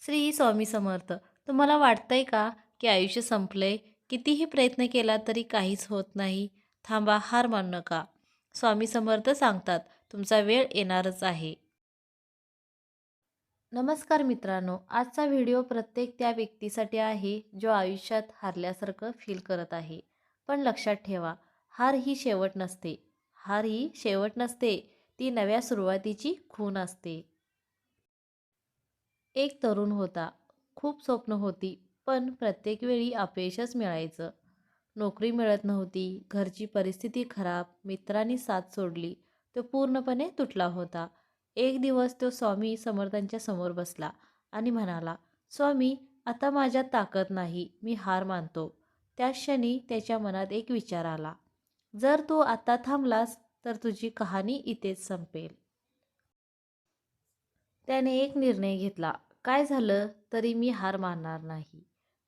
श्री स्वामी समर्थ. तुम्हाला वाटतंय का की आयुष्य संपलंय? कितीही प्रयत्न केला तरी काहीच होत नाही? थांबा, हार मानू नका. स्वामी समर्थ सांगतात, तुमचा वेळ येणारच आहे. नमस्कार मित्रांनो, आजचा व्हिडिओ प्रत्येक त्या व्यक्तीसाठी आहे जो आयुष्यात हारल्यासारखं फील करत आहे. पण लक्षात ठेवा, हार ही शेवट नसते. हार ही शेवट नसते, ती नव्या सुरुवातीची खूण असते. एक तरुण होता. खूप स्वप्न होती, पण प्रत्येक वेळी अपयशच मिळायचं. नोकरी मिळत नव्हती, घरची परिस्थिती खराब, मित्रांनी साथ सोडली. तो पूर्णपणे तुटला होता. एक दिवस तो स्वामी समर्थांच्या समोर बसला आणि म्हणाला, स्वामी, आता माझ्यात ताकद नाही, मी हार मानतो. त्याच क्षणी त्याच्या मनात एक विचार आला, जर तू आता थांबलास तर तुझी कहाणी इथेच संपेल. त्याने एक निर्णय घेतला, काय झालं तरी मी हार मानणार नाही.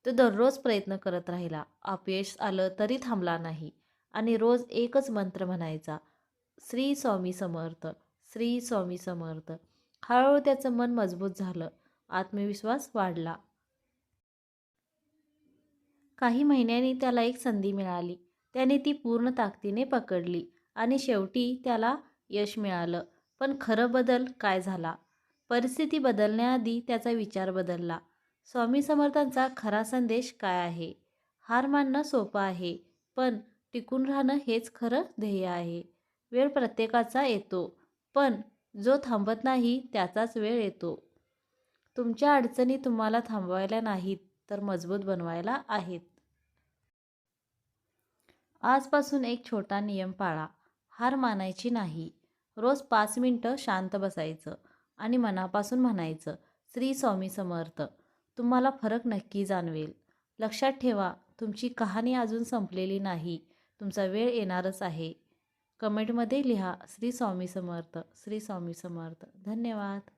तो दररोज प्रयत्न करत राहिला, अपयश आलं तरी थांबला नाही आणि रोज एकच मंत्र म्हणायचा, श्री स्वामी समर्थ, श्री स्वामी समर्थ. हळूहळू त्याचं मन मजबूत झालं, आत्मविश्वास वाढला. काही महिन्यांनी त्याला एक संधी मिळाली. त्याने ती पूर्ण ताकदीने पकडली आणि शेवटी त्याला यश मिळालं. पण खरं बदल काय झाला? परिस्थिती बदलण्याआधी त्याचा विचार बदलला. स्वामी समर्थांचा खरा संदेश काय आहे? हार मानणं सोपं आहे, पण टिकून राहणं हेच खरं ध्येय आहे. वेळ प्रत्येकाचा येतो, पण जो थांबत नाही त्याचाच वेळ येतो. तुमच्या अडचणी तुम्हाला थांबवायला नाहीत, तर मजबूत बनवायला आहेत. आजपासून एक छोटा नियम पाळा. हार मानायची नाही. रोज 5 मिनिटं शांत बसायचं आणि मनापासून म्हणायचं, श्री स्वामी समर्थ. तुम्हाला फरक नक्की जाणवेल. लक्षात ठेवा, तुमची कहाणी अजून संपलेली नाही. तुमचा वेळ येणारच आहे. कमेंटमध्ये लिहा, श्री स्वामी समर्थ, श्री स्वामी समर्थ. धन्यवाद.